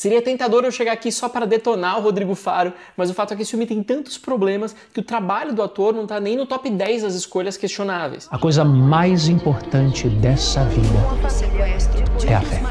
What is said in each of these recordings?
Seria tentador eu chegar aqui só para detonar o Rodrigo Faro, mas o fato é que esse filme tem tantos problemas que o trabalho do ator não tá nem no top 10 das escolhas questionáveis. A coisa mais importante dessa vida é a fé.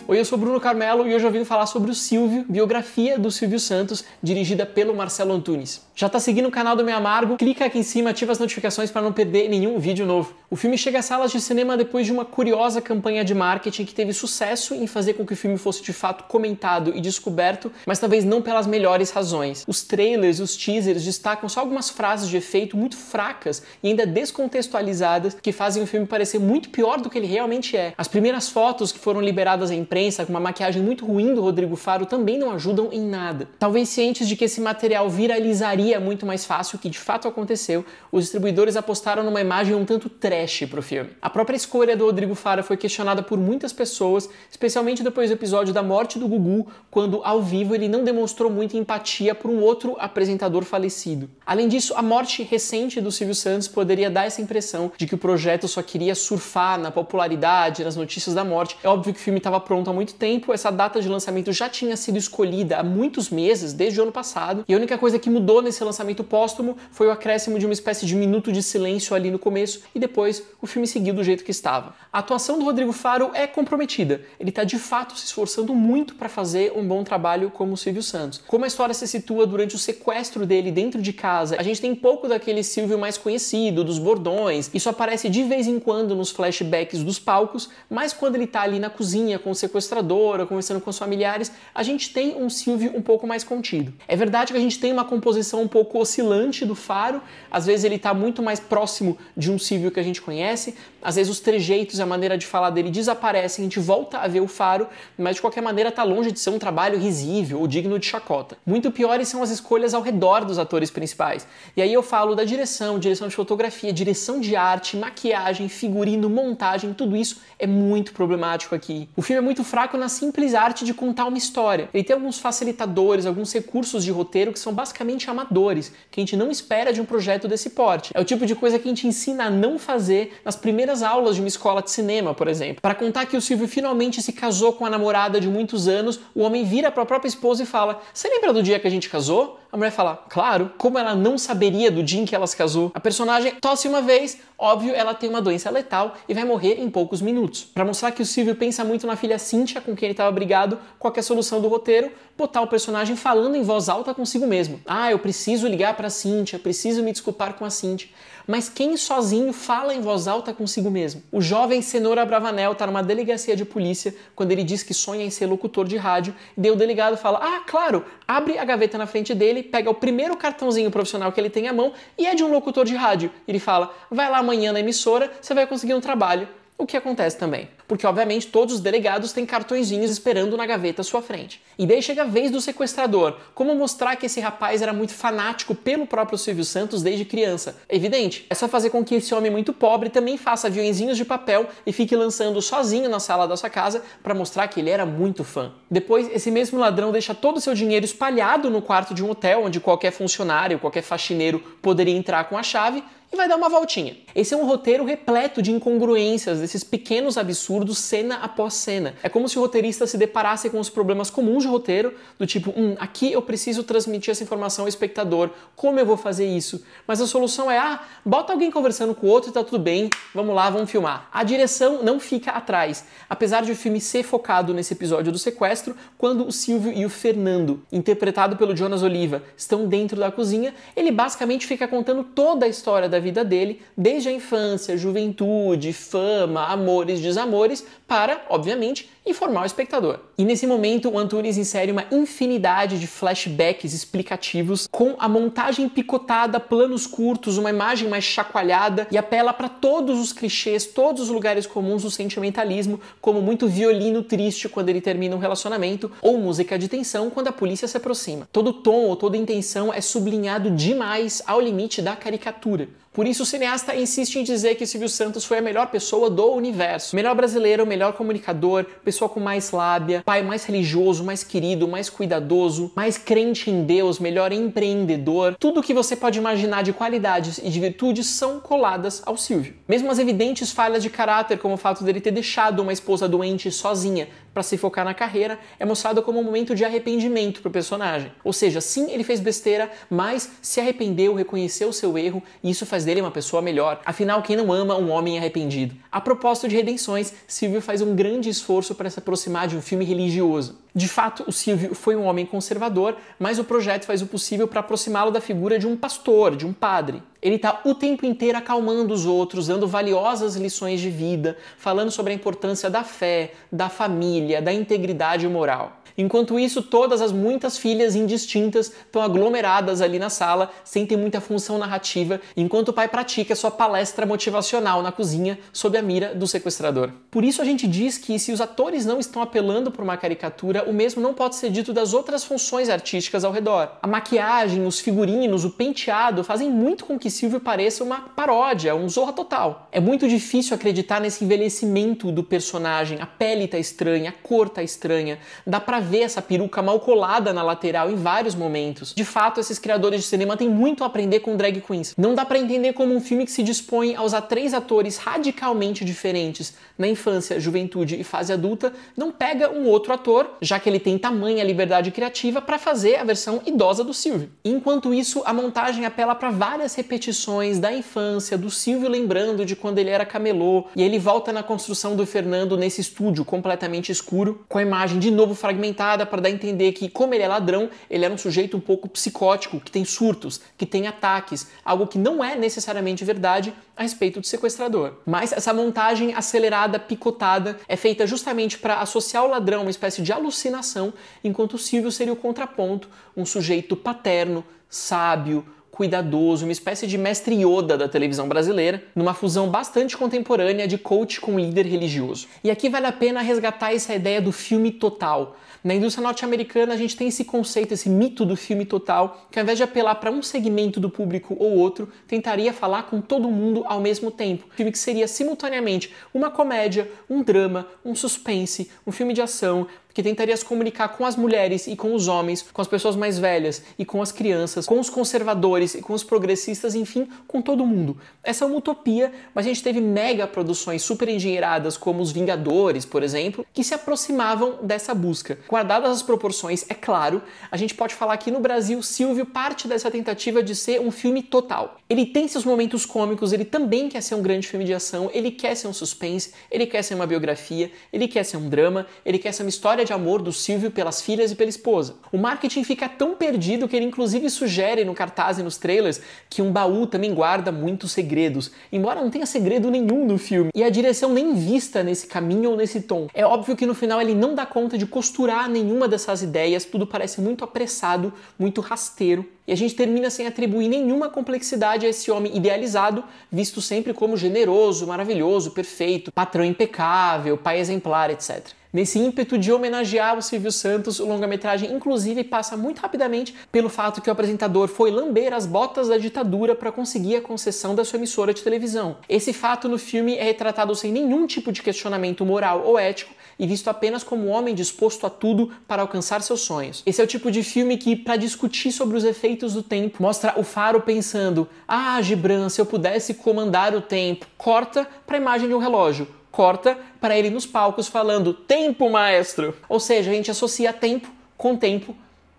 Oi, eu sou Bruno Carmelo e hoje eu vim falar sobre o Silvio, biografia do Silvio Santos, dirigida pelo Marcelo Antunes. Já tá seguindo o canal do Meio Amargo? Clica aqui em cima, ativa as notificações para não perder nenhum vídeo novo. O filme chega às salas de cinema depois de uma curiosa campanha de marketing que teve sucesso em fazer com que o filme fosse de fato comentado e descoberto, mas talvez não pelas melhores razões. Os trailers, os teasers destacam só algumas frases de efeito muito fracas e ainda descontextualizadas que fazem o filme parecer muito pior do que ele realmente é. As primeiras fotos que foram liberadas à imprensa com uma maquiagem muito ruim do Rodrigo Faro também não ajudam em nada. Talvez cientes de que esse material viralizaria muito mais fácil, o que de fato aconteceu, os distribuidores apostaram numa imagem um tanto trash pro filme. A própria escolha do Rodrigo Faro foi questionada por muitas pessoas, especialmente depois do episódio da morte do Gugu, quando ao vivo ele não demonstrou muita empatia por um outro apresentador falecido. Além disso, a morte recente do Silvio Santos poderia dar essa impressão de que o projeto só queria surfar na popularidade, nas notícias da morte. É óbvio que o filme estava pronto há muito tempo, essa data de lançamento já tinha sido escolhida há muitos meses, desde o ano passado, e a única coisa que mudou nesse lançamento póstumo foi o acréscimo de uma espécie de minuto de silêncio ali no começo, e depois o filme seguiu do jeito que estava. A atuação do Rodrigo Faro é comprometida, ele está de fato se esforçando muito para fazer um bom trabalho como o Silvio Santos. Como a história se situa durante o sequestro dele dentro de casa, a gente tem pouco daquele Silvio mais conhecido, dos bordões, isso aparece de vez em quando nos flashbacks dos palcos, mas quando ele está ali na cozinha com o sequestrador ou conversando com os familiares, a gente tem um Silvio um pouco mais contido. É verdade que a gente tem uma composição um pouco oscilante do Faro, às vezes ele está muito mais próximo de um Silvio que a gente conhece, às vezes os trejeitos e a maneira de falar dele desaparecem, a gente volta a ver o Faro, mas de qualquer maneira está longe de ser um trabalho risível ou digno de chacota. Muito piores são as escolhas ao redor dos atores principais. E aí eu falo da direção de fotografia, direção de arte, maquiagem, figurino, montagem, tudo isso é muito problemático aqui. O filme é muito fraco na simples arte de contar uma história. Ele tem alguns facilitadores, alguns recursos de roteiro que são basicamente amadores, que a gente não espera de um projeto desse porte. É o tipo de coisa que a gente ensina a não fazer nas primeiras aulas de uma escola de cinema, por exemplo. Para contar que o Silvio finalmente se casou com a namorada de muitos anos, o homem vira para a própria esposa e fala: "Você lembra do dia que a gente casou?" A mulher fala: "Claro." Como ela não saberia do dia em que ela se casou? A personagem tosse uma vez, óbvio, ela tem uma doença letal e vai morrer em poucos minutos. Para mostrar que o Silvio pensa muito na filha Cíntia, com quem ele estava brigado, qual que é a solução do roteiro? Botar o personagem falando em voz alta consigo mesmo. Ah, eu preciso ligar para Cíntia, preciso me desculpar com a Cíntia. Mas quem sozinho fala em voz alta consigo mesmo? O jovem Cenoura Bravanel está numa delegacia de polícia quando ele diz que sonha em ser locutor de rádio, e daí o delegado fala: "Ah, claro", abre a gaveta na frente dele, pega o primeiro cartãozinho profissional que ele tem à mão e é de um locutor de rádio. Ele fala: "Vai lá amanhã na emissora, você vai conseguir um trabalho." O que acontece também, porque obviamente todos os delegados têm cartõezinhos esperando na gaveta à sua frente. E daí chega a vez do sequestrador. Como mostrar que esse rapaz era muito fanático pelo próprio Silvio Santos desde criança? É evidente, é só fazer com que esse homem muito pobre também faça aviõezinhos de papel e fique lançando sozinho na sala da sua casa para mostrar que ele era muito fã. Depois, esse mesmo ladrão deixa todo o seu dinheiro espalhado no quarto de um hotel onde qualquer funcionário, qualquer faxineiro poderia entrar com a chave e vai dar uma voltinha. Esse é um roteiro repleto de incongruências, desses pequenos absurdos cena após cena. É como se o roteirista se deparasse com os problemas comuns de roteiro, do tipo, aqui eu preciso transmitir essa informação ao espectador, como eu vou fazer isso? Mas a solução é, bota alguém conversando com o outro e tá tudo bem, vamos lá, vamos filmar. A direção não fica atrás. Apesar de o filme ser focado nesse episódio do sequestro, quando o Silvio e o Fernando, interpretado pelo Jonas Oliva, estão dentro da cozinha, ele basicamente fica contando toda a história da vida dele, desde a infância, juventude, fama, amores, desamores, para, obviamente, informar o espectador. E nesse momento, o Antunes insere uma infinidade de flashbacks explicativos, com a montagem picotada, planos curtos, uma imagem mais chacoalhada, e apela para todos os clichês, todos os lugares comuns do sentimentalismo, como muito violino triste quando ele termina um relacionamento, ou música de tensão quando a polícia se aproxima. Todo tom ou toda intenção é sublinhado demais ao limite da caricatura. Por isso o cineasta insiste em dizer que Silvio Santos foi a melhor pessoa do universo. Melhor brasileiro, melhor comunicador, pessoa com mais lábia, pai mais religioso, mais querido, mais cuidadoso, mais crente em Deus, melhor empreendedor. Tudo o que você pode imaginar de qualidades e de virtudes são coladas ao Silvio. Mesmo as evidentes falhas de caráter, como o fato dele ter deixado uma esposa doente sozinha, para se focar na carreira, é mostrado como um momento de arrependimento para o personagem. Ou seja, sim, ele fez besteira, mas se arrependeu, reconheceu o seu erro e isso faz dele uma pessoa melhor. Afinal, quem não ama um homem arrependido? A propósito de redenções, Silvio faz um grande esforço para se aproximar de um filme religioso. De fato, o Silvio foi um homem conservador, mas o projeto faz o possível para aproximá-lo da figura de um pastor, de um padre. Ele está o tempo inteiro acalmando os outros, dando valiosas lições de vida, falando sobre a importância da fé, da família, da integridade moral. Enquanto isso, todas as muitas filhas indistintas estão aglomeradas ali na sala, sem ter muita função narrativa, enquanto o pai pratica sua palestra motivacional na cozinha, sob a mira do sequestrador. Por isso a gente diz que se os atores não estão apelando por uma caricatura, o mesmo não pode ser dito das outras funções artísticas ao redor. A maquiagem, os figurinos, o penteado fazem muito com que Silvio pareça uma paródia, um Zorra Total. É muito difícil acreditar nesse envelhecimento do personagem, a pele tá estranha, a cor tá estranha, dá pra ver essa peruca mal colada na lateral em vários momentos. De fato, esses criadores de cinema têm muito a aprender com drag queens. Não dá pra entender como um filme que se dispõe a usar 3 atores radicalmente diferentes na infância, juventude e fase adulta, não pega um outro ator, já que ele tem tamanha liberdade criativa para fazer a versão idosa do Silvio. Enquanto isso, a montagem apela para várias repetições da infância, do Silvio lembrando de quando ele era camelô, e ele volta na construção do Fernando nesse estúdio completamente escuro, com a imagem de novo fragmentada para dar a entender que, como ele é ladrão, ele era um sujeito um pouco psicótico, que tem surtos, que tem ataques, algo que não é necessariamente verdade a respeito do sequestrador. Mas essa montagem acelerada, picotada, é feita justamente para associar o ladrão a uma espécie de alucinação, enquanto o Silvio seria o contraponto, um sujeito paterno, sábio, cuidadoso, uma espécie de mestre Yoda da televisão brasileira, numa fusão bastante contemporânea de coach com líder religioso. E aqui vale a pena resgatar essa ideia do filme total. Na indústria norte-americana a gente tem esse conceito, esse mito do filme total, que ao invés de apelar para um segmento do público ou outro, tentaria falar com todo mundo ao mesmo tempo. Um filme que seria simultaneamente uma comédia, um drama, um suspense, um filme de ação, que tentaria se comunicar com as mulheres e com os homens, com as pessoas mais velhas e com as crianças, com os conservadores e com os progressistas, enfim, com todo mundo. Essa é uma utopia, mas a gente teve mega produções super engenheiradas, como Os Vingadores, por exemplo, que se aproximavam dessa busca. Guardadas as proporções, é claro, a gente pode falar que no Brasil, Silvio parte dessa tentativa de ser um filme total. Ele tem seus momentos cômicos, ele também quer ser um grande filme de ação, ele quer ser um suspense, ele quer ser uma biografia, ele quer ser um drama, ele quer ser uma história de amor do Silvio pelas filhas e pela esposa. O marketing fica tão perdido que ele inclusive sugere no cartaz e nos trailers que um baú também guarda muitos segredos, embora não tenha segredo nenhum no filme, e a direção nem vista nesse caminho ou nesse tom. É óbvio que no final ele não dá conta de costurar nenhuma dessas ideias, tudo parece muito apressado, muito rasteiro, e a gente termina sem atribuir nenhuma complexidade a esse homem idealizado, visto sempre como generoso, maravilhoso, perfeito, patrão impecável, pai exemplar, etc. Nesse ímpeto de homenagear o Silvio Santos, o longa-metragem inclusive passa muito rapidamente pelo fato que o apresentador foi lamber as botas da ditadura para conseguir a concessão da sua emissora de televisão. Esse fato no filme é retratado sem nenhum tipo de questionamento moral ou ético e visto apenas como um homem disposto a tudo para alcançar seus sonhos. Esse é o tipo de filme que, para discutir sobre os efeitos do tempo, mostra o Faro pensando: ah, Gibran, se eu pudesse comandar o tempo, corta para a imagem de um relógio. Corta para ele nos palcos falando tempo, maestro! Ou seja, a gente associa tempo com tempo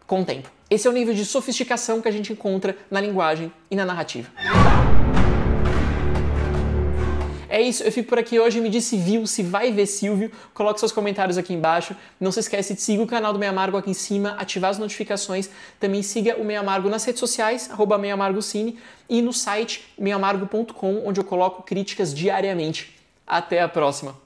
com tempo. Esse é o nível de sofisticação que a gente encontra na linguagem e na narrativa. É isso, eu fico por aqui hoje. Me diz se viu, se vai ver Silvio. Coloque seus comentários aqui embaixo. Não se esquece de seguir o canal do Meio Amargo aqui em cima, ativar as notificações. Também siga o Meio Amargo nas redes sociais, @meioamargocine, e no site meioamargo.com, onde eu coloco críticas diariamente. Até a próxima!